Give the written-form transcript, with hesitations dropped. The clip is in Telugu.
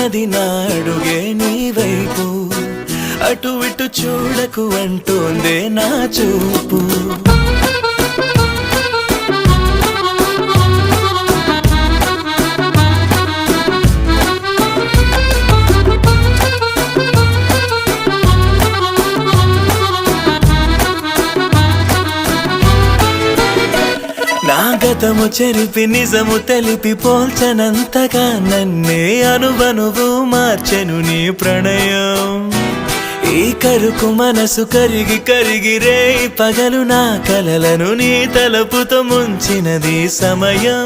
వేస్తున్నది నా అడుగే నీ వైపు, అటు ఇటు చూడకు అంటోందే నా చూపు. నా గతము చెరిపి నిజము తెలిపి పోల్చనంతగా నన్నే అనువనువు మార్చెను నీ ప్రణయం. ఈ కరుకు మనసు కరిగి కరిగి రే పగలు నా కలలను నీ తలపుతో ముంచినది సమయం.